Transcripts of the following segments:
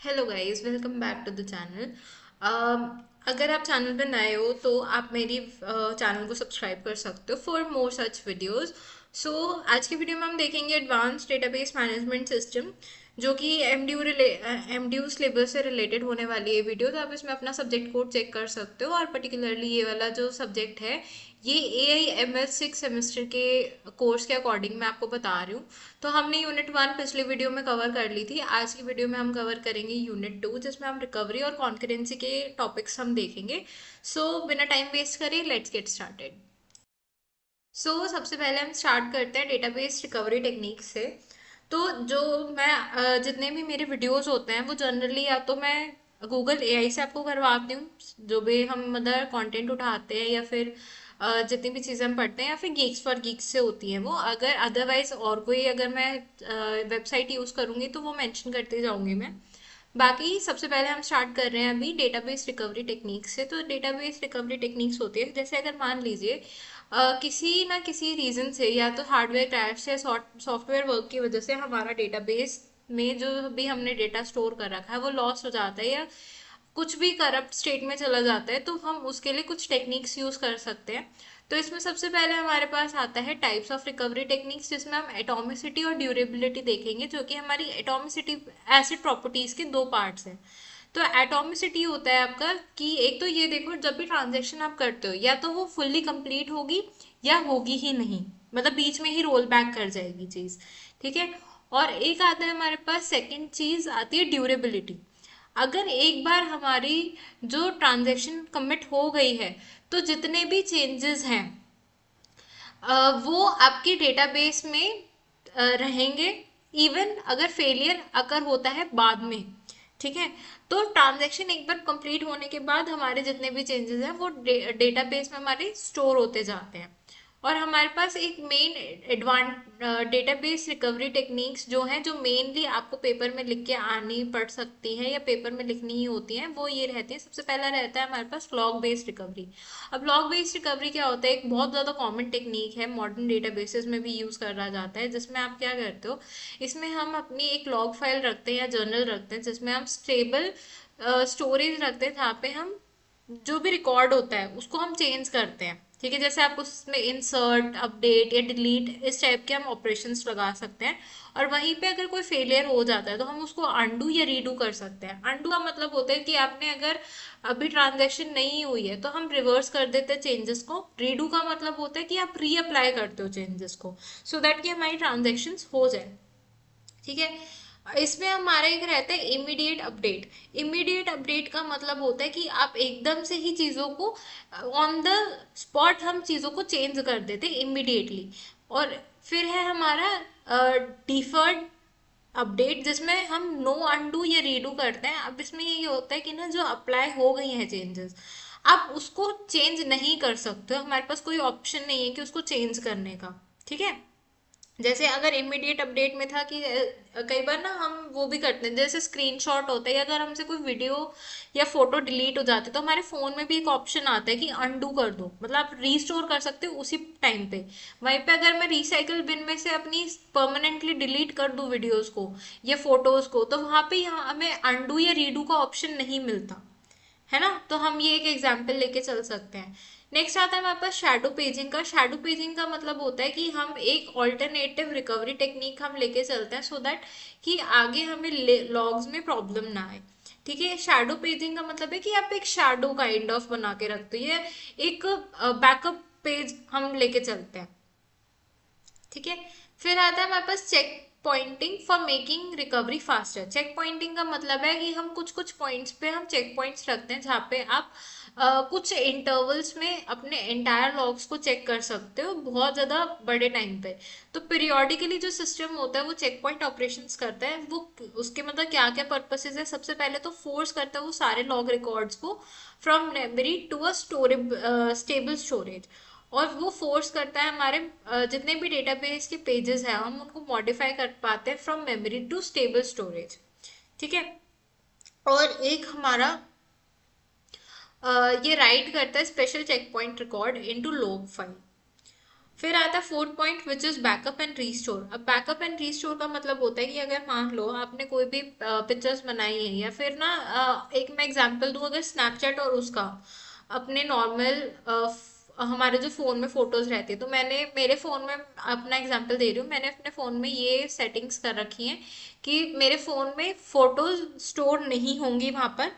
Hello guys, welcome back to the channel. अगर आप channel पे नए हो तो आप मेरी चैनल को सब्सक्राइब कर सकते हो फॉर मोर सच वीडियोस। सो आज की वीडियो में हम देखेंगे एडवांस डेटाबेस मैनेजमेंट सिस्टम, जो कि एमडीयू सिलेबस से रिलेटेड होने वाली है वीडियो। तो आप इसमें अपना सब्जेक्ट कोड चेक कर सकते हो, और पर्टिकुलरली ये वाला जो सब्जेक्ट है ये AIML 6 सेमेस्टर के कोर्स के अकॉर्डिंग मैं आपको बता रही हूँ। तो हमने यूनिट 1 पिछली वीडियो में कवर कर ली थी। आज की वीडियो में हम कवर करेंगे यूनिट 2, जिसमें हम रिकवरी और कॉन्करेंसी के टॉपिक्स हम देखेंगे। बिना टाइम वेस्ट करे लेट्स गेट स्टार्टेड। सबसे पहले हम स्टार्ट करते हैं डेटाबेस रिकवरी टेक्निक से। तो जो मैं जितने भी मेरे वीडियोस होते हैं वो जनरली या तो मैं गूगल AI से आपको करवाती हूँ, जो भी हम मतलब कंटेंट उठाते हैं, या फिर जितनी भी चीज़ें हम पढ़ते हैं, या फिर गीक्स फॉर गीक्स से होती हैं वो। अगर अदरवाइज और कोई अगर मैं वेबसाइट यूज़ करूँगी तो वो मेंशन करते जाऊँगी मैं। बाकी सबसे पहले हम स्टार्ट कर रहे हैं अभी डेटाबेस रिकवरी टेक्निक से। तो डेटाबेस रिकवरी टेक्निक्स होती है, जैसे अगर मान लीजिए किसी ना किसी रीज़न से, या तो हार्डवेयर क्रैश या सॉफ्टवेयर वर्क की वजह से हमारा डेटाबेस में जो भी हमने डेटा स्टोर कर रखा है वो लॉस हो जाता है, या कुछ भी करप्ट स्टेट में चला जाता है, तो हम उसके लिए कुछ टेक्निक्स यूज़ कर सकते हैं। तो इसमें सबसे पहले हमारे पास आता है टाइप्स ऑफ रिकवरी टेक्निक्स, जिसमें हम एटॉमिसिटी और ड्यूरेबिलिटी देखेंगे, जो कि हमारी एटॉमिसिटी एसिड प्रॉपर्टीज के दो पार्ट्स हैं। तो एटॉमिसिटी होता है आपका कि एक तो ये देखो, जब भी ट्रांजेक्शन आप करते हो या तो वो फुल्ली कंप्लीट होगी या होगी ही नहीं, मतलब बीच में ही रोल बैक कर जाएगी चीज़। ठीक है। और एक आता है हमारे पास, सेकंड चीज़ आती है ड्यूरेबिलिटी। अगर एक बार हमारी जो ट्रांजैक्शन कमिट हो गई है, तो जितने भी चेंजेस हैं वो आपके डेटाबेस में रहेंगे, इवन अगर फेलियर अगर होता है बाद में। ठीक है। तो ट्रांजैक्शन एक बार कंप्लीट होने के बाद हमारे जितने भी चेंजेस हैं वो डेटाबेस में हमारे स्टोर होते जाते हैं। और हमारे पास एक मेन डेटाबेस रिकवरी टेक्निक्स जो हैं, जो मेनली आपको पेपर में लिख के आनी पड़ सकती है या पेपर में लिखनी ही होती हैं, वो ये रहती है। सबसे पहला रहता है हमारे पास लॉग बेस्ड रिकवरी। अब लॉग बेस्ड रिकवरी क्या होता है? एक बहुत ज़्यादा कॉमन टेक्निक है, मॉडर्न डेटाबेसेस में भी यूज़ करा जाता है। जिसमें आप क्या करते हो, इसमें हम अपनी एक लॉग फाइल रखते हैं या जर्नल रखते हैं, जिसमें हम स्टेबल स्टोरेज रखते हैं, जहाँ पे हम जो भी रिकॉर्ड होता है उसको हम चेंज करते हैं। ठीक है। जैसे आप उसमें इंसर्ट, अपडेट या डिलीट इस टाइप के हम ऑपरेशंस लगा सकते हैं। और वहीं पे अगर कोई फेलियर हो जाता है तो हम उसको अंडू या रीडू कर सकते हैं। अंडू का मतलब होता है कि आपने अगर अभी ट्रांजैक्शन नहीं हुई है तो हम रिवर्स कर देते हैं चेंजेस को। रीडू का मतलब होता है कि आप रीअप्लाई करते हो चेंजेस को, सो दैट कि हमारी ट्रांजैक्शन हो जाए। ठीक है। इसमें हमारा एक रहता है इमीडिएट अपडेट। इमीडिएट अपडेट का मतलब होता है कि आप एकदम से ही चीज़ों को ऑन द स्पॉट हम चीज़ों को चेंज कर देते इमीडिएटली। और फिर है हमारा डिफर्ड अपडेट, जिसमें हम नो अनडू या रीडू करते हैं। अब इसमें ये होता है कि ना, जो अप्लाई हो गई हैं चेंजेस, आप उसको चेंज नहीं कर सकते हो, हमारे पास कोई ऑप्शन नहीं है कि उसको चेंज करने का। ठीक है। जैसे अगर इमीडिएट अपडेट में था कि कई बार ना हम वो भी करते हैं, जैसे स्क्रीनशॉट होता है, या अगर हमसे कोई वीडियो या फोटो डिलीट हो जाती है तो हमारे फोन में भी एक ऑप्शन आता है कि अनडू कर दो, मतलब आप रीस्टोर कर सकते हो उसी टाइम पे। वहीं पे अगर मैं रिसाइकल बिन में से अपनी परमानेंटली डिलीट कर दूं वीडियोस को या फोटोज को, तो वहां पे यहाँ हमें अनडू या रीडू का ऑप्शन नहीं मिलता है ना। तो हम ये एक एग्जाम्पल लेके चल सकते हैं। नेक्स्ट आता है हमारे पास शैडो पेजिंग का। शैडो पेजिंग का मतलब होता है कि हम एक ऑल्टरनेटिव रिकवरी टेक्निक हम लेके चलते हैं, सो दैट कि आगे हमें लॉग्स में प्रॉब्लम ना आए। ठीक है। शैडो पेजिंग का मतलब है कि आप एक शैडो काइंड ऑफ बना के रखते हो, ये एक बैकअप पेज हम लेके चलते हैं। ठीक है। फिर आता है हमारे पास check pointing for making recovery faster. Check pointing का मतलब है कि हम कुछ कुछ पॉइंट्स पे हम चेक पॉइंट्स रखते हैं, जहाँ पे आप कुछ इंटरवल्स में अपने एंटायर लॉग्स को चेक कर सकते हो, बहुत ज़्यादा बड़े टाइम पे। तो पीरियोडिकली जो सिस्टम होता है वो चेक पॉइंट ऑपरेशंस करता है। वो उसके मतलब क्या क्या पर्पसेस है, सबसे पहले तो फोर्स करता है वो सारे लॉग रिकॉर्ड्स को from memory to a stable storage. और वो फोर्स करता है हमारे जितने भी डेटाबेस के पेजेस हैं हम उनको मॉडिफाई कर पाते हैं from memory to stable storage. ठीक है। और एक हमारा ये राइट करता है special check point record into log file. फिर आता है fourth point which is backup and restore. अब बैकअप एंड रीस्टोर का मतलब होता है कि अगर मान लो आपने कोई भी पिक्चर्स बनाई है, या फिर ना एक मैं एग्जांपल दूं, अगर स्नैपचैट और उसका अपने नॉर्मल हमारे जो फोन में फोटोज रहती है, तो मैंने मेरे फोन में अपना एग्जांपल दे रही हूँ, मैंने अपने फोन में ये सेटिंग्स कर रखी हैं कि मेरे फोन में फोटोज स्टोर नहीं होंगी वहां पर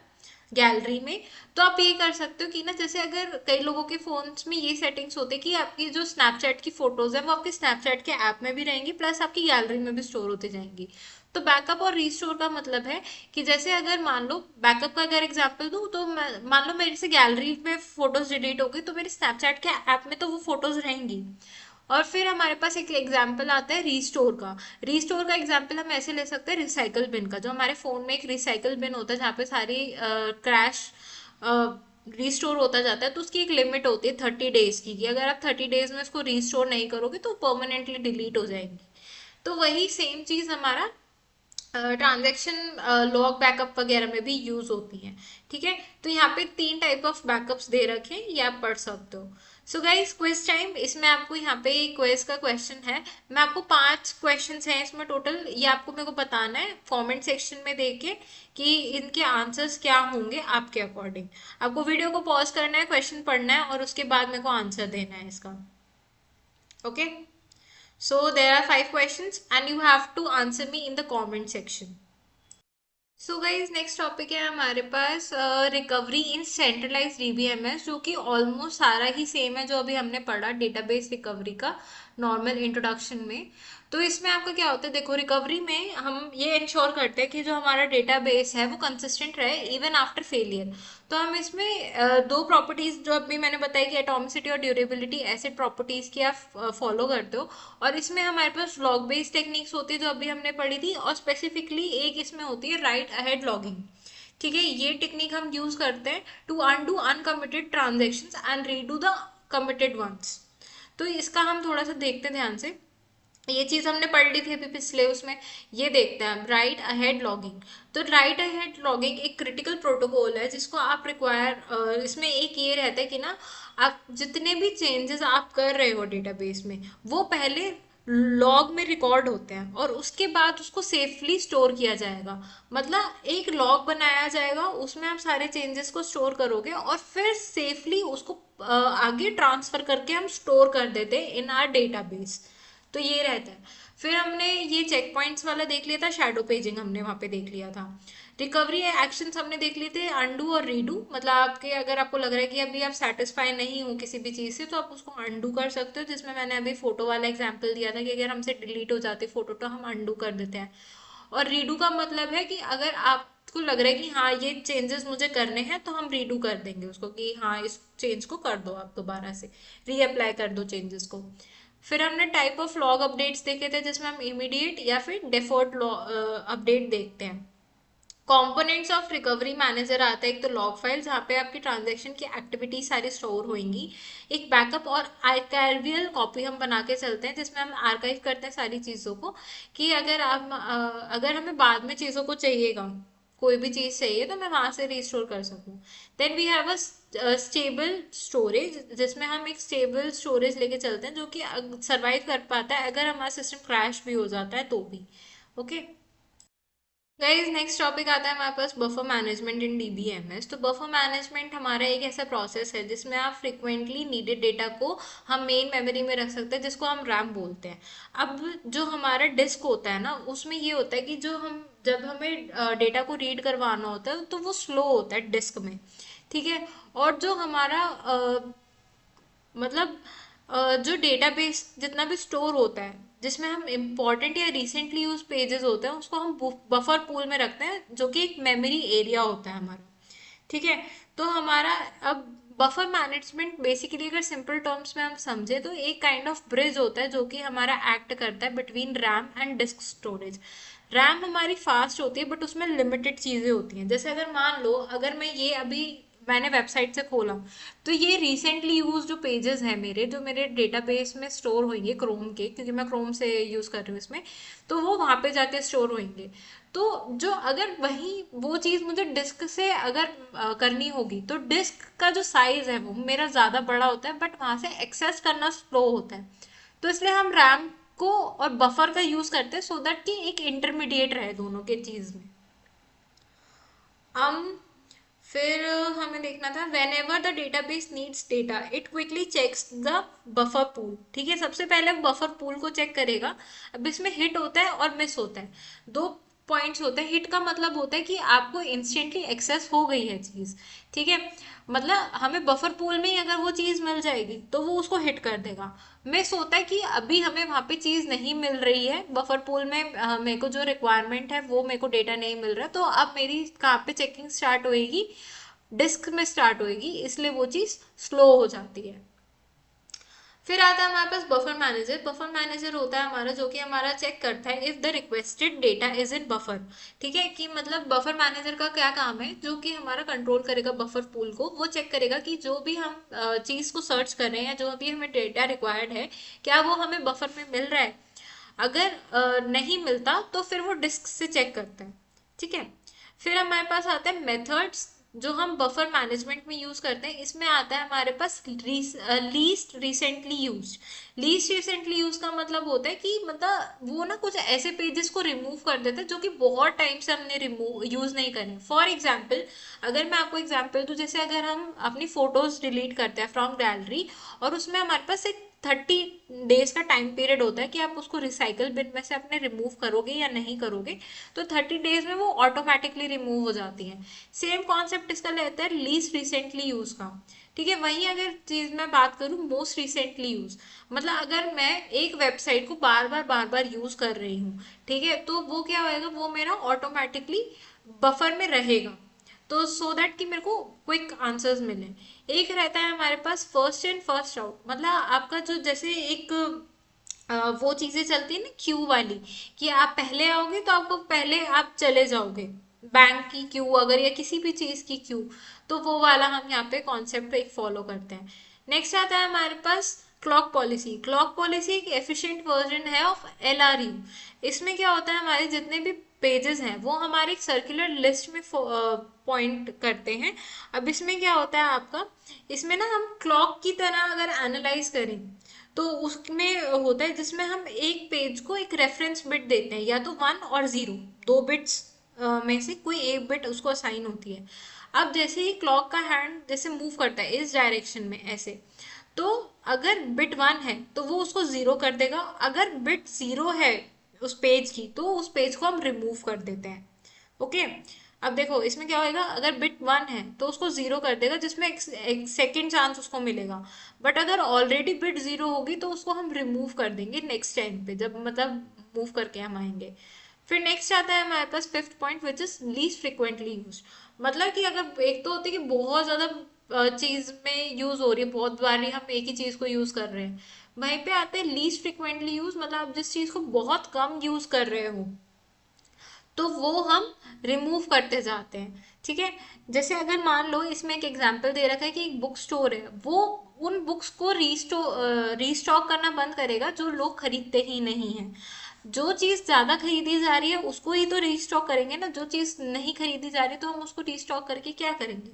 गैलरी में। तो आप ये कर सकते हो कि ना, जैसे अगर कई लोगों के फोन्स में ये सेटिंग्स होते हैं कि आपकी जो स्नैपचैट की फोटोज है वो आपके स्नैपचैट के ऐप में भी रहेंगी, प्लस आपकी गैलरी में भी स्टोर होती जाएंगी। तो बैकअप और रीस्टोर का मतलब है कि जैसे अगर मान लो बैकअप का अगर एग्जांपल दूं, तो मान लो मेरे से गैलरी में फोटोज डिलीट हो गई, तो मेरे स्नैपचैट के ऐप में तो वो फोटोज रहेंगी। और फिर हमारे पास एक एग्जाम्पल आता है रीस्टोर का। रीस्टोर का एग्जाम्पल हम ऐसे ले सकते हैं रिसाइकल बिन का। जो हमारे फोन में एक रिसाइकल बिन होता है जहाँ पे सारी क्रैश रिस्टोर होता जाता है, तो उसकी एक लिमिट होती है 30 डेज की, कि अगर आप 30 डेज में उसको रिस्टोर नहीं करोगे तो परमानेंटली डिलीट हो जाएंगी। तो वही सेम चीज हमारा ट्रांजैक्शन लॉग बैकअप वगैरह में भी यूज होती हैं। ठीक है, तो यहाँ पे 3 टाइप ऑफ बैकअप्स दे रखे हैं, ये आप पढ़ सकते हो। So guys, quiz time. इसमें आपको यहाँ पे क्विज का क्वेश्चन है। मैं आपको 5 क्वेश्चंस हैं इसमें टोटल, ये आपको मेरे को बताना है कमेंट सेक्शन में देके कि इनके आंसर्स क्या होंगे आपके अकॉर्डिंग। आपको वीडियो को पॉज करना है, क्वेश्चन पढ़ना है, और उसके बाद मेरे को आंसर देना है इसका। Okay, so there are 5 questions and you have to answer me in the comment section. So guys, next topic है हमारे पास रिकवरी इन सेंट्रलाइज डीबीएमएस, जो कि ऑलमोस्ट सारा ही सेम है जो अभी हमने पढ़ा डेटाबेस रिकवरी का नॉर्मल इंट्रोडक्शन में। तो इसमें आपका क्या होता है, देखो रिकवरी में हम ये इंश्योर करते हैं कि जो हमारा डेटाबेस है वो कंसिस्टेंट रहे इवन आफ्टर फेलियर। तो हम इसमें दो प्रॉपर्टीज जो अभी मैंने बताया कि एटॉमिसिटी और ड्यूरेबिलिटी, एसिड प्रॉपर्टीज की आप फॉलो करते हो। और इसमें हमारे पास लॉग बेस्ड टेक्निक्स होती है जो अभी हमने पढ़ी थी, और स्पेसिफिकली एक इसमें होती है राइट अहेड लॉगिंग। ठीक है, ये टेक्निक हम यूज करते हैं to undo uncommitted transactions and redo the committed ones. तो इसका हम थोड़ा सा देखते हैं ध्यान से। ये चीज हमने पढ़ ली थी अभी पिछले उसमें। ये देखते हैं राइट अहेड लॉगिंग। तो राइट अहेड लॉगिंग एक क्रिटिकल प्रोटोकॉल है जिसको आप रिक्वायर, इसमें एक ये रहता है कि ना, आप जितने भी चेंजेस आप कर रहे हो डेटाबेस में, वो पहले लॉग में रिकॉर्ड होते हैं और उसके बाद उसको सेफली स्टोर किया जाएगा। मतलब एक लॉग बनाया जाएगा, उसमें आप सारे चेंजेस को स्टोर करोगे और फिर सेफली उसको आगे ट्रांसफर करके हम स्टोर कर देते हैं इन आर डेटाबेस। तो ये रहता है। फिर हमने ये चेक पॉइंट्स वाला देख लिया था, शैडो पेजिंग हमने वहां पे देख लिया था। रिकवरी एक्शंस हमने देख लिए थे अनडू और रीडू। मतलब आपके अगर आपको लग रहा है कि अभी आप सेटिस्फाई नहीं हो किसी भी चीज से, तो आप उसको अनडू कर सकते हो, जिसमें मैंने अभी फोटो वाला एग्जांपल दिया था कि अगर हमसे डिलीट हो जाती फोटो तो हम अनडू कर देते हैं। और रीडू का मतलब है कि अगर आपको लग रहा है कि हाँ ये चेंजेस मुझे करने हैं, तो हम रीडू कर देंगे उसको कि हाँ इस चेंज को कर दो, आप दोबारा से रीअप्लाई कर दो चेंजेस को। फिर हमने टाइप ऑफ लॉग अपडेट्स देखे थे जिसमें हम इमीडिएट या फिर डिफॉल्ट अपडेट देखते हैं। कंपोनेंट्स ऑफ रिकवरी मैनेजर आता है, एक तो लॉग फाइल जहाँ पे आपकी ट्रांजैक्शन की एक्टिविटी सारी स्टोर होंगी। एक बैकअप और आर्काइवियल कॉपी हम बना के चलते हैं जिसमें हम आर्काइव करते हैं सारी चीज़ों को, कि अगर हमें बाद में चीज़ों को चाहिएगा, कोई भी चीज़ चाहिए, तो मैं वहां से रिस्टोर कर सकूँ। Then we have a stable storage, जिसमें हम एक स्टेबल स्टोरेज लेके चलते हैं जो कि सर्वाइव कर पाता है अगर हमारा सिस्टम क्रैश भी हो जाता है तो भी। ओके गाइज, नेक्स्ट टॉपिक आता है हमारे पास बफर मैनेजमेंट इन डीबीएमएस। तो बफर मैनेजमेंट हमारा एक ऐसा प्रोसेस है जिसमें आप फ्रिक्वेंटली नीडेड डेटा को हम मेन मेमोरी में रख सकते हैं, जिसको हम रैम बोलते हैं। अब जो हमारा डिस्क होता है ना, उसमें ये होता है कि जो हम जब हमें डेटा को रीड करवाना होता है तो वो स्लो होता है डिस्क में। ठीक है, और जो हमारा मतलब जो डेटाबेस जितना भी स्टोर होता है, जिसमें हम इम्पॉर्टेंट या रिसेंटली यूज पेजेस होते हैं, उसको हम बफर पूल में रखते हैं, जो कि एक मेमोरी एरिया होता है हमारा। ठीक है, तो हमारा अब बफर मैनेजमेंट बेसिकली अगर सिंपल टर्म्स में हम समझे तो एक काइंड ऑफ ब्रिज होता है जो कि हमारा एक्ट करता है between RAM and disk storage. RAM हमारी फास्ट होती है बट उसमें लिमिटेड चीजें होती हैं। जैसे अगर मान लो, अगर मैं ये अभी मैंने वेबसाइट से खोला, तो ये रिसेंटली यूज जो पेजेस हैं मेरे, जो मेरे डेटाबेस में स्टोर होंगे क्रोम के, क्योंकि मैं क्रोम से यूज कर रही हूँ इसमें, तो वो वहां पे जाके स्टोर होंगे। तो जो अगर वही वो चीज मुझे डिस्क से अगर करनी होगी, तो डिस्क का जो साइज है वो मेरा ज्यादा बड़ा होता है बट वहां से एक्सेस करना स्लो होता है। तो इसलिए हम रैम को और बफर का यूज करते हैं सो दैट कि एक इंटरमीडिएट रहे दोनों के चीज में। हम फिर हमें देखना था whenever the database needs data it quickly checks the buffer pool. ठीक है, सबसे पहले बफर पूल को चेक करेगा। अब इसमें हिट होता है और मिस होता है, दो पॉइंट्स होते हैं। हिट का मतलब होता है कि आपको इंस्टेंटली एक्सेस हो गई है चीज। ठीक है, मतलब हमें बफर पूल में ही अगर वो चीज मिल जाएगी तो वो उसको हिट कर देगा। मिस होता है कि अभी हमें वहां पे चीज नहीं मिल रही है बफर पूल में, मेरे को जो रिक्वायरमेंट है वो मेरे को डेटा नहीं मिल रहा, तो अब मेरी कहाँ पे चेकिंग स्टार्ट होएगी, डिस्क में स्टार्ट होएगी, इसलिए वो चीज स्लो हो जाती है। फिर आता है हमारे पास बफर मैनेजर। बफर मैनेजर होता है हमारा जो कि हमारा चेक करता है if the requested data is in buffer. ठीक है, कि मतलब बफर मैनेजर का क्या काम है, जो कि हमारा कंट्रोल करेगा बफर पूल को। वो चेक करेगा कि जो भी हम चीज को सर्च कर रहे हैं, जो भी हमें डेटा रिक्वायर्ड है, क्या वो हमें बफर में मिल रहा है। अगर नहीं मिलता तो फिर वो डिस्क से चेक करता है। ठीक है, फिर हमारे पास आता है मेथड्स जो हम बफर मैनेजमेंट में यूज करते हैं। इसमें आता है हमारे पास least recently use. Least recently use का मतलब होता है कि मतलब वो ना कुछ ऐसे पेजेस को रिमूव कर देता है जो कि बहुत टाइम से हमने रिमूव यूज नहीं करे। फॉर एग्जाम्पल, अगर मैं आपको एग्जाम्पल दूं, जैसे अगर हम अपनी फोटोज डिलीट करते हैं फ्रॉम गैलरी और उसमें हमारे पास एक 30 डेज का टाइम पीरियड होता है कि आप उसको रिसाइकल बिन में से अपने रिमूव करोगे या नहीं करोगे, तो 30 डेज में वो ऑटोमेटिकली रिमूव हो जाती है। सेम कॉन्सेप्ट इसका लेता है लीस्ट रिसेंटली यूज का। ठीक है, वहीं अगर चीज मैं बात करूं मोस्ट रिसेंटली यूज, मतलब अगर मैं एक वेबसाइट को बार बार यूज कर रही हूँ, ठीक है, तो वो क्या होएगा, वो मेरा ऑटोमेटिकली बफर में रहेगा, तो सो दैट कि मेरे को क्विक आंसर्स मिले। एक रहता है हमारे पास फर्स्ट इन फर्स्ट आउट, मतलब आपका जो जैसे एक वो चीजें चलती है ना क्यू वाली, कि आप पहले आओगे तो आपको पहले आप चले जाओगे, बैंक की क्यू अगर या किसी भी चीज की क्यू, तो वो वाला हम यहाँ पे कॉन्सेप्ट एक फॉलो करते हैं। नेक्स्ट आता है हमारे पास क्लॉक पॉलिसी। क्लॉक पॉलिसी एक एफिशिएंट वर्जन है ऑफ एलआरयू। इसमें क्या होता है, हमारे जितने भी पेजेस हैं वो हमारे एक सर्कुलर लिस्ट में पॉइंट करते हैं। अब इसमें क्या होता है आपका, इसमें ना हम क्लॉक की तरह अगर एनालाइज करें तो उसमें होता है जिसमें हम एक पेज को एक रेफरेंस बिट देते हैं, या तो 1 और 0, दो बिट्स में से कोई एक बिट उसको असाइन होती है। अब जैसे ही क्लॉक का हैंड जैसे मूव करता है इस डायरेक्शन में ऐसे, तो अगर बिट 1 है तो वो उसको 0 कर देगा, अगर बिट 0 है उस पेज की तो उस पेज को हम रिमूव कर देते हैं। ओके, अब देखो इसमें क्या होएगा, अगर बिट 1 है तो उसको 0 कर देगा जिसमें एक सेकेंड चांस उसको मिलेगा, बट अगर ऑलरेडी बिट 0 होगी तो उसको हम रिमूव कर देंगे नेक्स्ट टाइम पे, जब मतलब मूव करके हम आएंगे। फिर नेक्स्ट आता है हमारे पास fifth point which is least frequently use. मतलब कि अगर एक तो होती है कि बहुत ज्यादा चीज में यूज हो रही है, बहुत बार हम एक ही चीज को यूज कर रहे हैं, वहीं पे आते हैं लीस्ट फ्रिक्वेंटली यूज, मतलब आप जिस चीज को बहुत कम यूज कर रहे हो तो वो हम रिमूव करते जाते हैं। ठीक है, जैसे अगर मान लो इसमें एक एग्जांपल दे रखा है कि एक बुक स्टोर है, वो उन बुक्स को रीस्टॉक करना बंद करेगा जो लोग खरीदते ही नहीं हैं। जो चीज ज्यादा खरीदी जा रही है उसको ही तो रीस्टॉक करेंगे ना, जो चीज नहीं खरीदी जा रही तो हम उसको रीस्टॉक करके क्या करेंगे।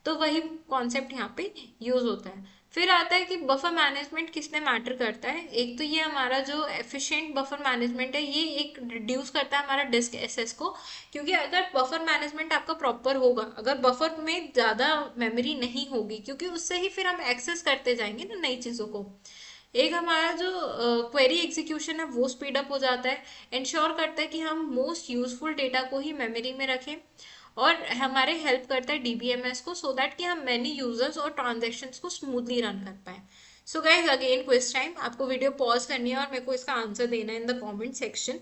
तो वही कॉन्सेप्ट यहाँ पे यूज होता है। फिर आता है कि बफर मैनेजमेंट किसने मैटर करता है। एक तो ये हमारा जो एफिशिएंट बफर मैनेजमेंट है ये एक रिड्यूस करता है हमारा डिस्क एसेस को, क्योंकि अगर बफर मैनेजमेंट आपका प्रॉपर होगा, अगर बफर में ज़्यादा मेमोरी नहीं होगी, क्योंकि उससे ही फिर हम एक्सेस करते जाएंगे ना नई चीज़ों को। एक हमारा जो क्वेरी एग्जीक्यूशन है वो स्पीड अप हो जाता है, इंश्योर करता है कि हम मोस्ट यूजफुल डेटा को ही मेमोरी में रखें, और हमारे हेल्प करता है डीबीएमएस को, सो दैट कि हम मैनी यूजर्स और ट्रांजेक्शन्स को स्मूथली रन कर पाए। So guys again quiz time, आपको वीडियो पॉज करनी है और मेरे को इसका आंसर देना है in the comment section.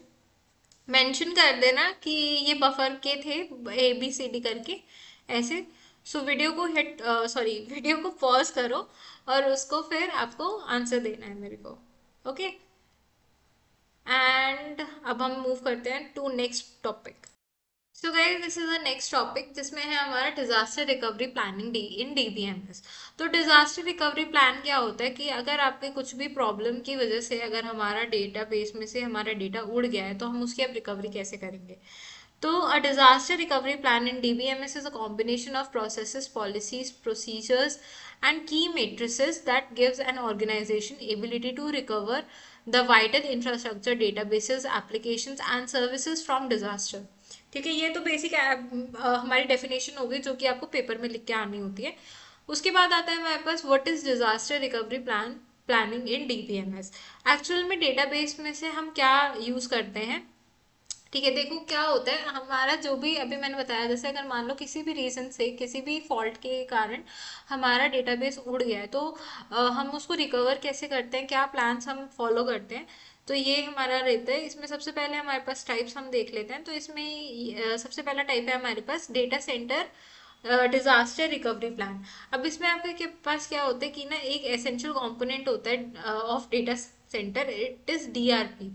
Mention कर देना कि ये बफर के थे ए बी सी डी करके ऐसे। सो वीडियो को हिट सॉरी वीडियो को पॉज करो और उसको फिर आपको आंसर देना है मेरे को। ओके, एंड अब हम मूव करते हैं to next topic. So guys this is the next topic जिसमें है हमारा disaster recovery planning in DBMS. तो डिजास्टर रिकवरी प्लान क्या होता है कि अगर आपके कुछ भी प्रॉब्लम की वजह से अगर हमारा डेटाबेस में से हमारा डेटा उड़ गया है तो हम उसकी अब रिकवरी कैसे करेंगे। तो a disaster recovery plan in DBMS is a combination of processes, policies, procedures, and key matrices that gives an organization ability to recover the vital infrastructure databases applications and services from disaster. ठीक है, ये तो basic हमारी definition हो गई जो कि आपको पेपर में लिख के आनी होती है। उसके बाद आता है हमारे पास what is disaster recovery planning in DBMS. Actual में डेटाबेस में से हम क्या यूज करते हैं। ठीक है, देखो क्या होता है हमारा जो भी अभी मैंने बताया, जैसे अगर मान लो किसी भी रीजन से किसी भी फॉल्ट के कारण हमारा डेटाबेस उड़ गया है, तो हम उसको रिकवर कैसे करते हैं, क्या प्लान्स हम फॉलो करते हैं। तो ये हमारा रहता है। इसमें सबसे पहले हमारे पास टाइप्स हम देख लेते हैं। तो इसमें सबसे पहला टाइप है हमारे पास data center disaster recovery plan. अब इसमें आपके के पास क्या होता है कि ना एक एसेंशियल कंपोनेंट होता है of data centre, it is DRP.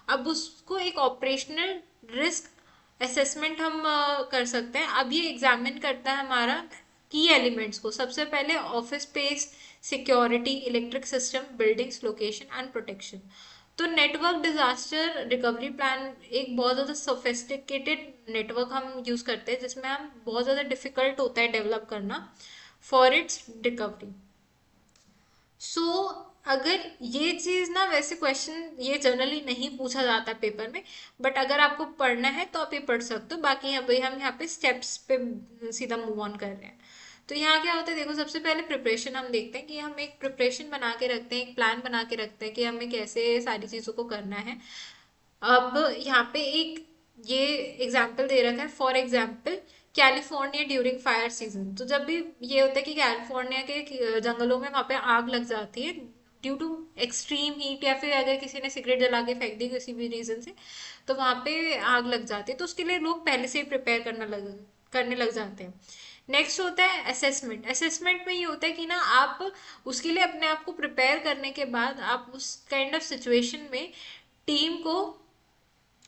अब उसको एक ऑपरेशनल रिस्क असेसमेंट हम कर सकते हैं। अब ये एग्जामिन करता है हमारा की एलिमेंट्स को। सबसे पहले office space, security, electric system, buildings, location and protection. तो नेटवर्क डिजास्टर रिकवरी प्लान एक बहुत ज़्यादा सोफिस्टिकेटेड नेटवर्क हम यूज़ करते हैं जिसमें हम बहुत ज़्यादा डिफिकल्ट होता है डेवलप करना फॉर इट्स रिकवरी। सो अगर ये चीज़ ना, वैसे क्वेश्चन ये जनरली नहीं पूछा जाता पेपर में, बट अगर आपको पढ़ना है तो आप ये पढ़ सकते हो। बाकी अभी हम यहाँ पे स्टेप्स पे सीधा मूव ऑन कर रहे हैं। तो यहाँ क्या होता है, देखो सबसे पहले प्रिपरेशन हम देखते हैं कि हम एक प्रिपरेशन बना के रखते हैं, एक प्लान बना के रखते हैं कि हमें कैसे सारी चीज़ों को करना है। अब यहाँ पे एक ये एग्जाम्पल दे रखा है, for example California during fire season. तो जब भी ये होता है कि कैलिफोर्निया के जंगलों में वहाँ पे आग लग जाती है ड्यू टू एक्सट्रीम हीट, या फिर अगर किसी ने सिगरेट जला के फेंक दी किसी भी रीजन से, तो वहाँ पे आग लग जाती है। तो उसके लिए लोग पहले से ही प्रिपेयर करने लग जाते हैं। नेक्स्ट होता है असेसमेंट। असेसमेंट में ये होता है कि ना आप उसके लिए अपने आप को प्रिपेयर करने के बाद आप उस काइंड ऑफ सिचुएशन में टीम को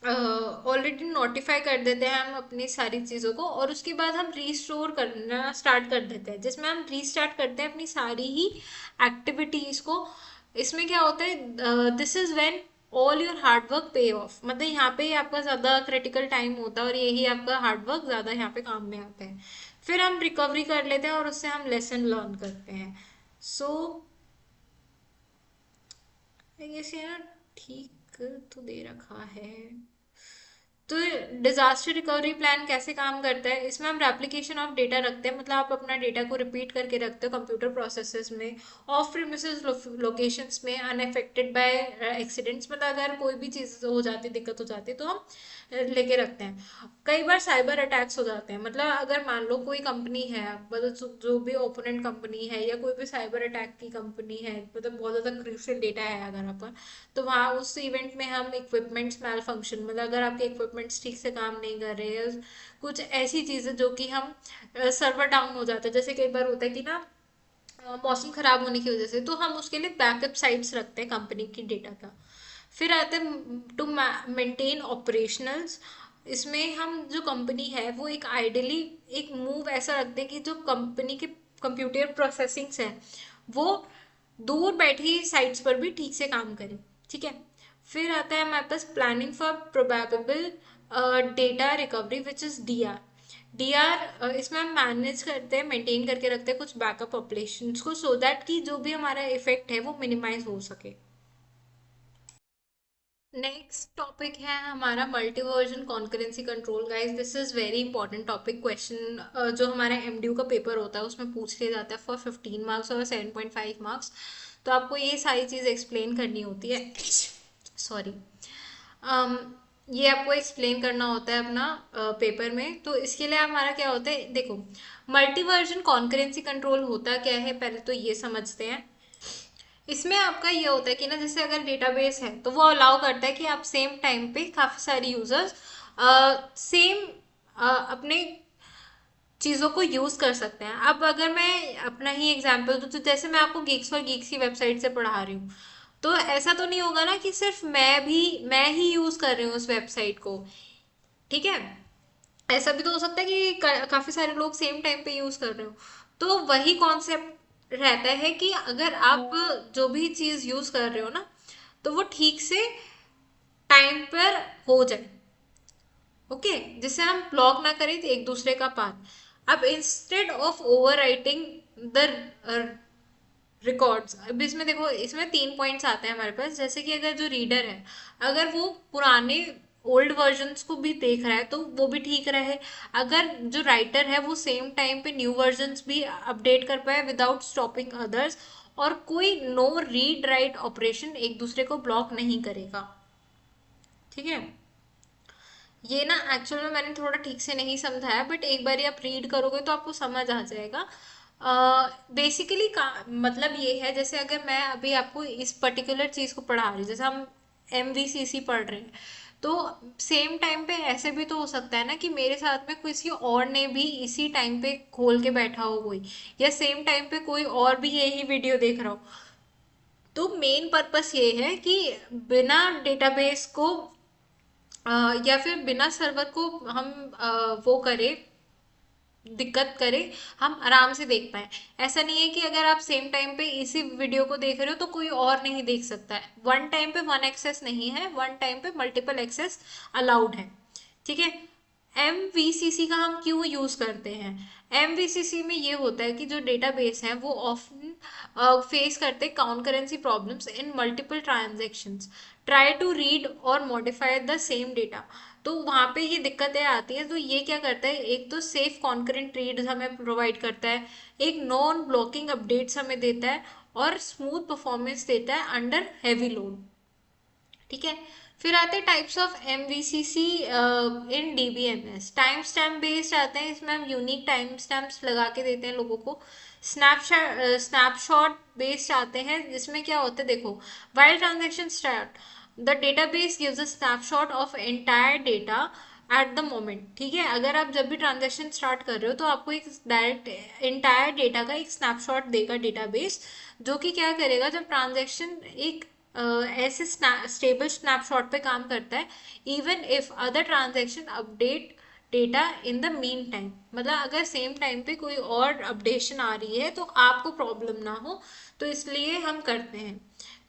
ऑलरेडी नोटिफाई कर देते हैं हम अपनी सारी चीज़ों को, और उसके बाद हम रीस्टोर करना स्टार्ट कर देते हैं जिसमें हम रीस्टार्ट करते हैं अपनी सारी ही एक्टिविटीज़ को। इसमें क्या होता है, this is when all your hard work पे ऑफ। मतलब यहाँ पे ही आपका ज़्यादा क्रिटिकल टाइम होता है और यही आपका हार्डवर्क ज़्यादा यहाँ पे काम में आता है। फिर हम रिकवरी कर लेते हैं और उससे हम लेसन लर्न करते हैं। सो आई गेस यार ठीक तो दे रखा है। तो डिजास्टर रिकवरी प्लान कैसे काम करता है, इसमें हम रेप्लिकेशन ऑफ डेटा रखते हैं। मतलब आप अपना डेटा को रिपीट करके रखते हो कंप्यूटर प्रोसेसेस में, ऑफ प्रीमिसेस लोकेशंस में, अनअफेक्टेड बाय एक्सीडेंट्स। मतलब अगर कोई भी चीज़ हो जाती, दिक्कत हो जाती है, तो हम लेके रखते हैं। कई बार साइबर अटैक्स हो जाते हैं। मतलब अगर मान लो कोई कंपनी है, मतलब जो भी ओपोनेंट कंपनी है या कोई भी साइबर अटैक की कंपनी है, मतलब बहुत ज़्यादा क्रूशियल डेटा है अगर आपका, तो वहाँ उस इवेंट में हम इक्विपमेंट्स मैल फंक्शन, मतलब अगर आपके इक्विपमेंट्स ठीक से काम नहीं कर रहे हैं, कुछ ऐसी चीज़ें जो कि हम सर्वर डाउन हो जाता है, जैसे कई बार होता है कि ना मौसम खराब होने की वजह से, तो हम उसके लिए बैकअप साइट्स रखते हैं कंपनी की डेटा का। फिर आते हैं टू मेंटेन ऑपरेशनल्स। इसमें हम जो कंपनी है वो एक आइडियली एक मूव ऐसा रखते हैं कि जो कंपनी के कंप्यूटर प्रोसेसिंग्स है वो दूर बैठी साइट्स पर भी ठीक से काम करे। ठीक है, फिर आता है हमारे पास planning for probable data recovery which is DR. DR इसमें हम मैनेज करते हैं, मेंटेन करके रखते हैं कुछ बैकअप ऑपरेशंस को, सो दैट कि जो भी हमारा इफेक्ट है वो मिनिमाइज हो सके। नेक्स्ट टॉपिक है हमारा multiversion concurrency control. Guys this is very important topic. Question जो हमारा एमडीयू का पेपर होता है उसमें पूछ लिया जाता है फॉर 15 मार्क्स और 7.5 मार्क्स। तो आपको ये सारी चीज़ एक्सप्लेन करनी होती है। सॉरी, ये आपको एक्सप्लेन करना होता है अपना पेपर में। तो इसके लिए हमारा क्या होता है, देखो मल्टीवर्जन कॉन्करेंसी कंट्रोल होता क्या है पहले तो ये समझते हैं। इसमें आपका ये होता है कि ना, जैसे अगर डेटाबेस है तो वो अलाउ करता है कि आप सेम टाइम पे काफ़ी सारी यूजर्स सेम अपने चीज़ों को यूज़ कर सकते हैं। अब अगर मैं अपना ही एग्जांपल दूँ, तो जैसे मैं आपको गीक्स फॉर गीक्स की वेबसाइट से पढ़ा रही हूँ, तो ऐसा तो नहीं होगा ना कि सिर्फ मैं ही यूज़ कर रही हूँ उस वेबसाइट को। ठीक है, ऐसा भी तो हो सकता है कि काफ़ी सारे लोग सेम टाइम पे यूज़ कर रहे हो। तो वही कॉन्सेप्ट रहता है कि अगर आप जो भी चीज़ यूज़ कर रहे हो ना, तो वो ठीक से टाइम पर हो जाए। ओके, जिससे हम ब्लॉक ना करें एक दूसरे का पाथ। अब instead of over writing the records. अब इसमें देखो, इसमें 3 पॉइंट्स आते हैं हमारे पास। जैसे कि अगर जो रीडर है, अगर वो पुराने ओल्ड वर्जन्स को भी देख रहा है तो वो भी ठीक रहे। अगर जो राइटर है वो सेम टाइम पे न्यू वर्जन्स भी अपडेट कर पाए विदाउट स्टॉपिंग अदर्स, और कोई नो रीड राइट ऑपरेशन एक दूसरे को ब्लॉक नहीं करेगा। ठीक है, ये ना एक्चुअल में मैंने थोड़ा ठीक से नहीं समझाया, बट एक बार आप रीड करोगे तो आपको समझ आ जाएगा। बेसिकली का मतलब ये है, जैसे अगर मैं अभी आपको इस पर्टिकुलर चीज़ को पढ़ा रही हूँ, जैसे हम MVCC पढ़ रहे हैं, तो सेम टाइम पे ऐसे भी तो हो सकता है ना कि मेरे साथ में किसी और ने भी इसी टाइम पे खोल के बैठा हो कोई, या सेम टाइम पे कोई और भी यही वीडियो देख रहा हो। तो मेन पर्पस ये है कि बिना डेटाबेस को या फिर बिना सर्वर को हम वो करें, दिक्कत करे, हम आराम से देख पाए। ऐसा नहीं है कि अगर आप सेम टाइम पे इसी वीडियो को देख रहे हो तो कोई और नहीं देख सकता है। वन टाइम पे वन एक्सेस नहीं है, वन टाइम पे मल्टीपल एक्सेस अलाउड है। ठीक है। MVCC का हम क्यों यूज करते हैं? MVCC में ये होता है कि जो डेटाबेस है वो ऑफन फेस करते हैं concurrency problems in multiple transactions, try to read और मॉडिफाई द सेम डेटा। तो वहाँ पे ये दिक्कतें आती हैं। तो ये क्या करता है, एक तो सेफ कॉन्करेंट रीड्स हमें प्रोवाइड करता है, एक नॉन ब्लॉकिंग अपडेट्स हमें देता है, और स्मूथ परफॉर्मेंस देता है अंडर हैवी लोड। ठीक है। फिर आते हैं types of MVCC in DBMS। Time stamp based आते हैं, इसमें हम यूनिक टाइम स्टैम्प्स लगा के देते हैं लोगों को। स्नैपशॉट बेस्ड आते हैं, जिसमें क्या होता है देखो, while transaction start the database gives a snapshot of entire data at the moment. ठीक है, अगर आप जब भी ट्रांजेक्शन स्टार्ट कर रहे हो तो आपको एक डायरेक्ट एंटायर डेटा का एक स्नैपशॉट देगा डेटाबेस, जो कि क्या करेगा, जब ट्रांजेक्शन एक ऐसे स्टेबल स्नैपशॉट पे काम करता है, even if other transaction update data in the mean time. मतलब अगर सेम टाइम पे कोई और अपडेशन आ रही है तो आपको प्रॉब्लम ना हो, तो इसलिए हम करते हैं।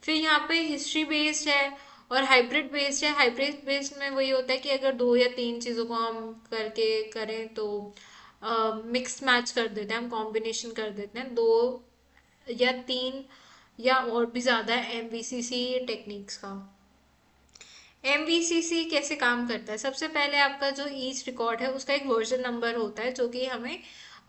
फिर यहाँ पे हिस्ट्री बेस्ड है और हाइब्रिड बेस्ड है। हाइब्रिड बेस्ड में वही होता है कि अगर 2 या 3 चीज़ों को हम करके करें तो मिक्स मैच कर देते हैं, हम कॉम्बिनेशन कर देते हैं 2 या 3 या और भी ज़्यादा MVCC टेक्निक्स का। MVCC कैसे काम करता है? सबसे पहले आपका जो ईच रिकॉर्ड है उसका एक वर्जन नंबर होता है, जो कि हमें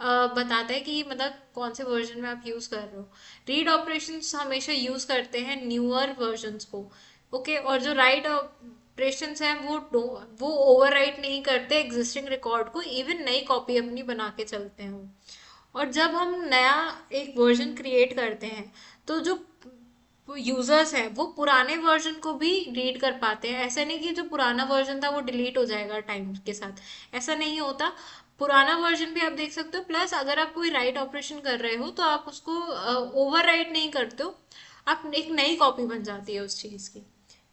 बताता है कि मतलब कौन से वर्जन में आप यूज़ कर रहे हो। रीड ऑपरेशंस हमेशा यूज़ करते हैं न्यूअर वर्जन्स को। ओके, और जो राइट ऑपरेशंस हैं वो ओवरराइट नहीं करते एग्जिस्टिंग रिकॉर्ड को, इवन नई कॉपी अपनी बना के चलते हैं वो। और जब हम नया एक वर्जन क्रिएट करते हैं तो जो यूजर्स हैं वो पुराने वर्जन को भी रीड कर पाते हैं। ऐसा नहीं कि जो पुराना वर्जन था वो डिलीट हो जाएगा टाइम के साथ, ऐसा नहीं होता। पुराना वर्जन भी आप देख सकते हो। प्लस अगर आप कोई राइट ऑपरेशन कर रहे हो तो आप उसको ओवर राइट नहीं करते हो, आप एक नई कॉपी बन जाती है उस चीज़ की।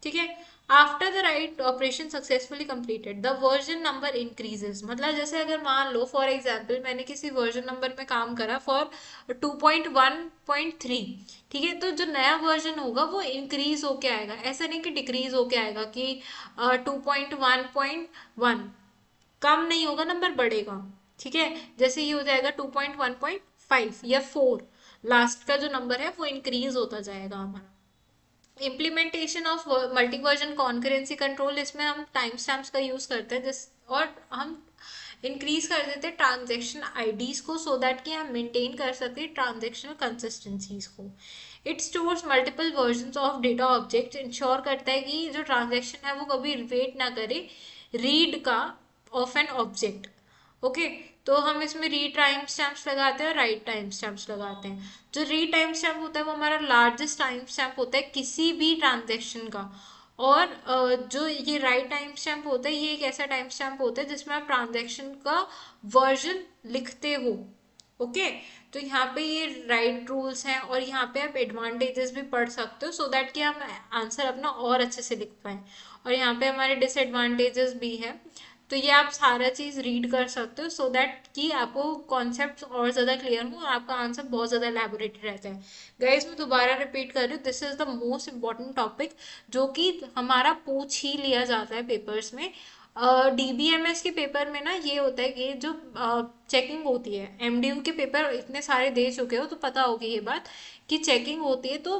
ठीक है। After the write operation successfully completed the version number increases. मतलब जैसे अगर मान लो फॉर एग्जांपल मैंने किसी वर्जन नंबर में काम करा फॉर 2.1.3, ठीक है, तो जो नया वर्जन होगा वो इंक्रीज होके आएगा। ऐसा नहीं कि डिक्रीज होके आएगा कि 2.1.1, कम नहीं होगा, नंबर बढ़ेगा। ठीक है, जैसे ये हो जाएगा 2.1.5 या 4, लास्ट का जो नंबर है वो इंक्रीज होता जाएगा हमारा। Implementation of multi version concurrency control, इसमें हम टाइम स्टैम्प्स का यूज करते हैं जिस, और हम इंक्रीज कर देते हैं ट्रांजेक्शन आईडीज को, सो दैट कि हम मेंटेन कर सके ट्रांजेक्शनल कंसिस्टेंसीज को। It stores multiple version of data object, ensure करता है कि जो ट्रांजेक्शन है वो कभी वेट ना करे रीड का ऑफ एन ऑब्जेक्ट। ओके, तो हम इसमें रीड टाइम स्टैम्प्स लगाते हैं और राइट टाइम स्टैम्प्स लगाते हैं। जो रीड टाइम स्टैम्प होता है वो हमारा लार्जेस्ट टाइम स्टैम्प होता है किसी भी ट्रांजेक्शन का। और जो ये राइट टाइम स्टैम्प होता है ये एक ऐसा टाइम स्टैम्प होता है जिसमें आप ट्रांजेक्शन का वर्जन लिखते हो। ओके, तो यहाँ पे ये राइट रूल्स हैं और यहाँ पे आप एडवांटेजेस भी पढ़ सकते हो, सो दैट कि हम आंसर अपना और अच्छे से लिख पाए। और यहाँ पे हमारे डिसएडवांटेजेस भी है, तो ये आप सारा चीज़ रीड कर सकते हो, सो दैट कि आपको कॉन्सेप्ट और ज़्यादा क्लियर हो और आपका आंसर बहुत ज़्यादा एलैबोरेटेड रहता है। गाइज मैं दोबारा रिपीट कर रही हूँ, this is the most important topic जो कि हमारा पूछ ही लिया जाता है पेपर्स में। डीबीएमएस के पेपर में ना ये होता है कि जो चेकिंग होती है, एमडीयू के पेपर इतने सारे दे चुके हो तो पता होगी ये बात कि चेकिंग होती है, तो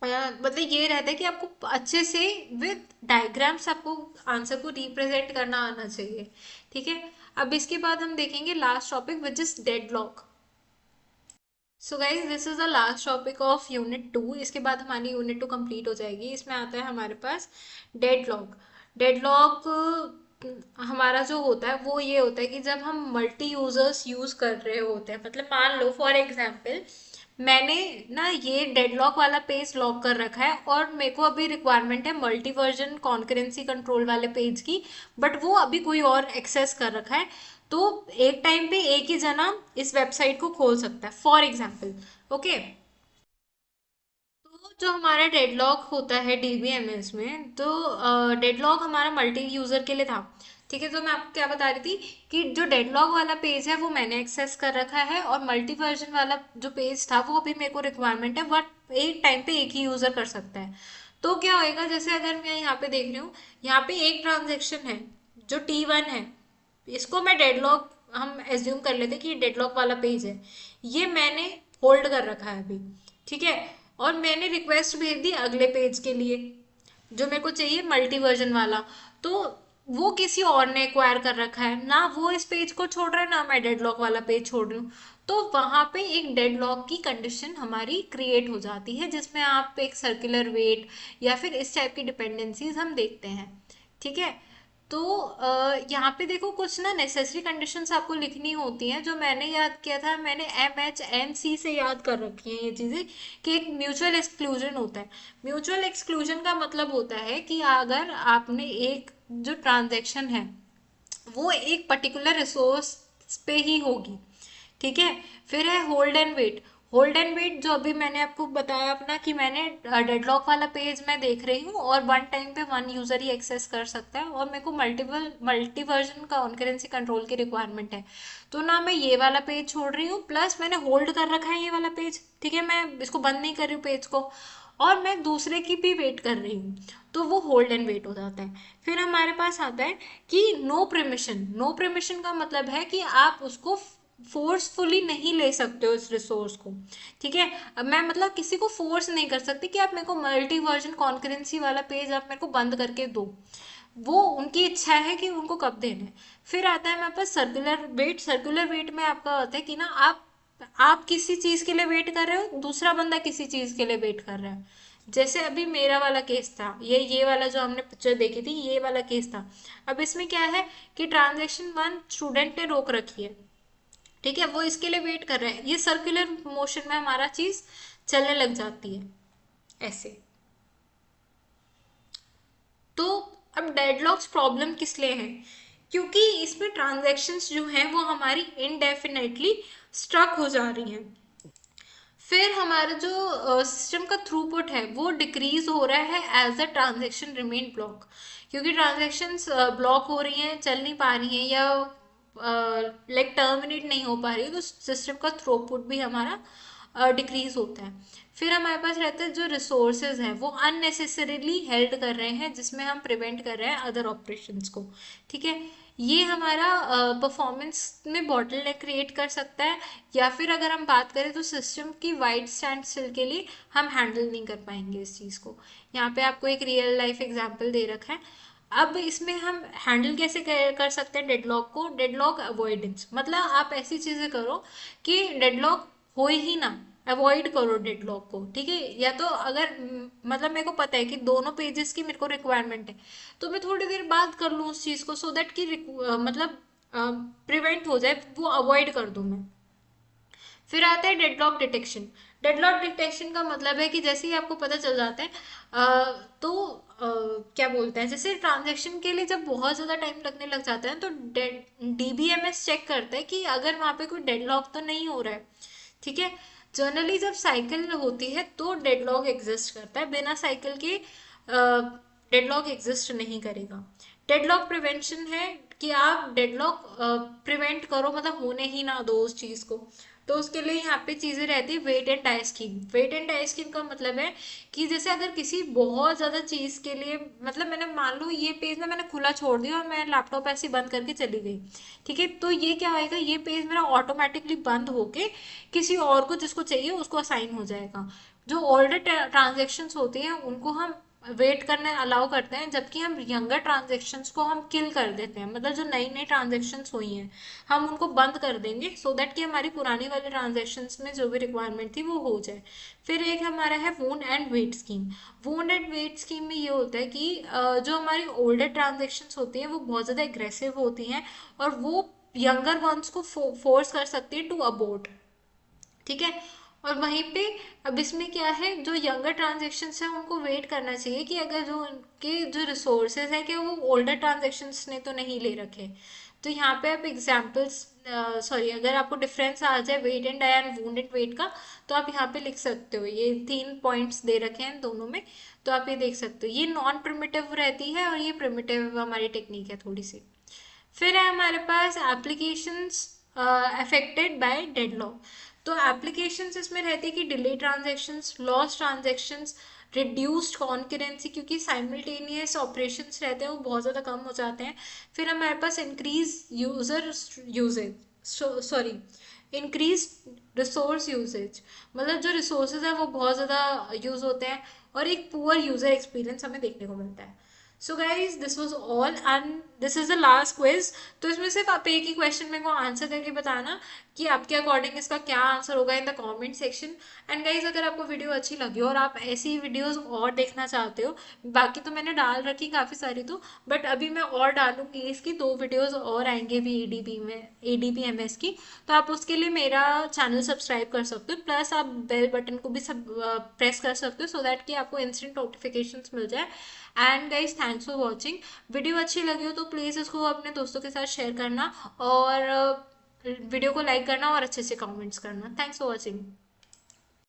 मतलब ये रहता है कि आपको अच्छे से विद डायग्राम्स आपको आंसर को रिप्रेजेंट करना आना चाहिए। ठीक है, अब इसके बाद हम देखेंगे last topic which is deadlock. So guys this is the last topic of unit 2। इसके बाद हमारी यूनिट 2 कंप्लीट हो जाएगी। इसमें आता है हमारे पास डेडलॉक। डेडलॉक हमारा जो होता है वो ये होता है कि जब हम मल्टी यूजर्स यूज कर रहे होते हैं, मतलब मान लो फॉर एग्जाम्पल मैंने ना ये डेडलॉक वाला पेज लॉक कर रखा है और मेरे को अभी रिक्वायरमेंट है मल्टी वर्जन कॉन्करेंसी कंट्रोल वाले पेज की, बट वो अभी कोई और एक्सेस कर रखा है। तो एक टाइम पे एक ही जना इस वेबसाइट को खोल सकता है फॉर एग्जाम्पल। ओके, तो जो हमारा डेडलॉक होता है डीबीएमएस में, तो डेडलॉक हमारा मल्टी यूजर के लिए था। ठीक है, तो मैं आपको क्या बता रही थी कि जो डेडलॉक वाला पेज है वो मैंने एक्सेस कर रखा है और मल्टी वर्जन वाला जो पेज था वो अभी मेरे को रिक्वायरमेंट है, बट एक टाइम पे एक ही यूजर कर सकता है। तो क्या होएगा, जैसे अगर मैं यहाँ पे देख रही हूँ, यहाँ पे एक ट्रांजेक्शन है जो T1 है, इसको मैं डेडलॉक, हम एज्यूम कर लेते कि ये डेडलॉक वाला पेज है, ये मैंने होल्ड कर रखा है अभी। ठीक है, और मैंने रिक्वेस्ट भेज दी अगले पेज के लिए जो मेरे को चाहिए मल्टी वर्जन वाला, तो वो किसी और ने एक्वायर कर रखा है ना, वो इस पेज को छोड़ रहा है ना मैं डेडलॉक वाला पेज छोड़ रही हूँ। तो वहां पे एक डेडलॉक की कंडीशन हमारी क्रिएट हो जाती है जिसमें आप एक सर्कुलर वेट या फिर इस टाइप की डिपेंडेंसीज हम देखते हैं। ठीक है, तो यहाँ पे देखो कुछ ना नेसेसरी कंडीशंस आपको लिखनी होती हैं, जो मैंने याद किया था, मैंने MHNC से याद कर रखी हैं ये चीज़ें, कि एक म्यूचुअल एक्सक्लूजन होता है। म्यूचुअल एक्सक्लूजन का मतलब होता है कि अगर आपने एक जो ट्रांजैक्शन है वो एक पर्टिकुलर रिसोर्स पे ही होगी। ठीक है, फिर है hold and wait. Hold and wait जो अभी मैंने आपको बताया अपना कि मैंने डेडलॉक वाला पेज मैं देख रही हूँ और वन टाइम पे वन यूजर ही एक्सेस कर सकता है और मेरे को मल्टी वर्जन कॉन्करेंसी कंट्रोल की रिक्वायरमेंट है, तो ना मैं ये वाला पेज छोड़ रही हूँ, प्लस मैंने होल्ड कर रखा है ये वाला पेज। ठीक है, मैं इसको बंद नहीं कर रही हूँ पेज को, और मैं दूसरे की भी वेट कर रही हूँ, तो वो होल्ड एंड वेट हो जाता है। फिर हमारे पास आता है कि नो प्रिमिशन। नो प्रिमिशन का मतलब है कि आप उसको फोर्सफुली नहीं ले सकते हो इस रिसोर्स को। ठीक है, अब मैं मतलब किसी को फोर्स नहीं कर सकती कि आप मेरे को मल्टी वर्जन कॉन्करेंसी वाला पेज आप मेरे को बंद करके दो, वो उनकी इच्छा है कि उनको कब देना है। फिर आता है मेरे पास सर्कुलर वेट। सर्कुलर वेट में आपका होता है कि ना आप किसी चीज के लिए वेट कर रहे हो, दूसरा बंदा किसी चीज के लिए वेट कर रहा है। जैसे अभी मेरा वाला केस था, ये वाला जो हमने पिक्चर देखी थी ये वाला केस था। अब इसमें क्या है कि ट्रांजेक्शन 1 स्टूडेंट ने रोक रखी है। ठीक है, वो इसके लिए वेट कर रहे हैं, ये सर्कुलर मोशन में हमारा चीज चलने लग जाती है ऐसे। तो अब डेडलॉक्स प्रॉब्लम किस लिए है, क्योंकि इसमें ट्रांजैक्शंस जो हैं वो हमारी इनडेफिनेटली स्ट्रक हो जा रही हैं। फिर हमारा जो सिस्टम का थ्रूपुट है वो डिक्रीज हो रहा है as a transaction remain block, क्योंकि ट्रांजेक्शन्स ब्लॉक हो रही हैं, चल नहीं पा रही हैं, या लाइक टर्मिनेट नहीं हो पा रही है, तो सिस्टम का थ्रूपुट भी हमारा डिक्रीज होता है। फिर हमारे पास रहता है जो रिसोर्सेज हैं वो अननेसेसरीली हेल्ड कर रहे हैं, जिसमें हम प्रिवेंट कर रहे हैं अदर ऑपरेशंस को। ठीक है, ये हमारा परफॉर्मेंस में बॉटल नेक क्रिएट कर सकता है, या फिर अगर हम बात करें तो सिस्टम की वाइड स्टैंड स्टिल के लिए हम हैंडल नहीं कर पाएंगे इस चीज़ को। यहाँ पे आपको एक रियल लाइफ एग्जांपल दे रखा है। अब इसमें हम हैंडल कैसे कर सकते हैं डेडलॉक को। डेडलॉक अवॉइडेंस मतलब आप ऐसी चीज़ें करो कि डेडलॉक हो ही ना, अवॉइड करो डेडलॉक को। ठीक है, या तो अगर मतलब मेरे को पता है कि दोनों पेजेस की मेरे को रिक्वायरमेंट है, तो मैं थोड़ी देर बाद कर लूँ उस चीज़ को, सो दैट कि मतलब प्रिवेंट हो जाए, वो अवॉइड कर दूँ मैं। फिर आता है डेडलॉक डिटेक्शन। डेडलॉक डिटेक्शन का मतलब है कि जैसे ही आपको पता चल जाता है तो क्या बोलते हैं, जैसे ट्रांजैक्शन के लिए जब बहुत ज़्यादा टाइम लगने लग जाता है तो डीबीएमएस चेक करता है कि अगर वहाँ पे कोई डेडलॉक तो नहीं हो रहा है। ठीक है, जनरली जब साइकिल होती है तो डेडलॉक एग्जिस्ट करता है, बिना साइकिल के डेडलॉक एग्जिस्ट नहीं करेगा। डेडलॉक प्रिवेंशन है कि आप डेडलॉक प्रिवेंट करो, मतलब होने ही ना दो उस चीज़ को। तो उसके लिए यहाँ पे चीज़ें रहती है wait and die scheme. Wait and die scheme का मतलब है कि जैसे अगर किसी बहुत ज़्यादा चीज़ के लिए, मतलब मैंने मान लो ये पेज ना मैंने खुला छोड़ दिया और मैं लैपटॉप ऐसे ही बंद करके चली गई, ठीक है, तो ये क्या होएगा, ये पेज मेरा ऑटोमेटिकली बंद होके किसी और को जिसको चाहिए उसको असाइन हो जाएगा। जो ओल्डर ट्रांजेक्शन्स होती हैं उनको हम वेट करने अलाउ करते हैं, जबकि हम यंगर ट्रांजेक्शन्स को हम किल कर देते हैं, मतलब जो नई नई ट्रांजेक्शन्स हुई हैं हम उनको बंद कर देंगे सो दैट कि हमारी पुरानी वाली ट्रांजेक्शन्स में जो भी रिक्वायरमेंट थी वो हो जाए। फिर एक हमारा है wound and wait scheme. Wound and wait scheme में ये होता है कि जो हमारी ओल्डर ट्रांजेक्शन्स होती हैं वो बहुत ज़्यादा एग्रेसिव होती हैं और वो यंगर वंस को फोर्स कर सकती है टू अबोर्ट, ठीक है। और वहीं पे अब इसमें क्या है, जो यंगर ट्रांजेक्शन्स हैं उनको वेट करना चाहिए कि अगर जो उनके जो रिसोर्सेज है कि वो ओल्डर ट्रांजेक्शन्स ने तो नहीं ले रखे। तो यहाँ पे आप एग्जांपल्स, सॉरी, अगर आपको डिफरेंस आ जाए wait and die and wound and wait का, तो आप यहाँ पे लिख सकते हो, ये 3 पॉइंट्स दे रखे हैं दोनों में, तो आप ये देख सकते हो। ये नॉन प्रिमिटिव रहती है और ये प्रिमिटिव हमारी टेक्निक है थोड़ी सी। फिर है हमारे पास एप्लीकेशंस अफेक्टेड बाय डेडलॉक। तो एप्लीकेशंस इसमें रहती है कि delay transactions, loss transactions, reduced concurrency, क्योंकि साइमल्टेनियस ऑपरेशंस रहते हैं वो बहुत ज़्यादा कम हो जाते हैं। फिर हमारे पास increase user usages, sorry, increase resource usage, मतलब जो रिसोर्सेज है वो बहुत ज़्यादा यूज़ होते हैं और एक पुअर यूज़र एक्सपीरियंस हमें देखने को मिलता है। So guys this was all and this is the last quiz. तो इसमें सिर्फ आप एक ही क्वेश्चन मेरे को आंसर करके बताना कि आपके अकॉर्डिंग इसका क्या आंसर होगा in the comment section. And guys अगर आपको वीडियो अच्छी लगी हो और आप ऐसी वीडियोस और देखना चाहते हो, बाकी तो मैंने डाल रखी काफ़ी सारी तो, बट अभी मैं और डालूंगी, इसकी 2 वीडियोस और आएंगे भी एडीपी में, एडीपी एमएस की। तो आप उसके लिए मेरा चैनल सब्सक्राइब कर सकते हो, प्लस आप बेल बटन को भी सब प्रेस कर सकते हो सो दैट कि आपको इंस्टेंट नोटिफिकेशंस मिल जाए। And guys thanks for watching. Video अच्छी लगी हो तो प्लीज़ इसको अपने दोस्तों के साथ शेयर करना और वीडियो को लाइक करना और अच्छे से कमेंट्स करना। Thanks for watching.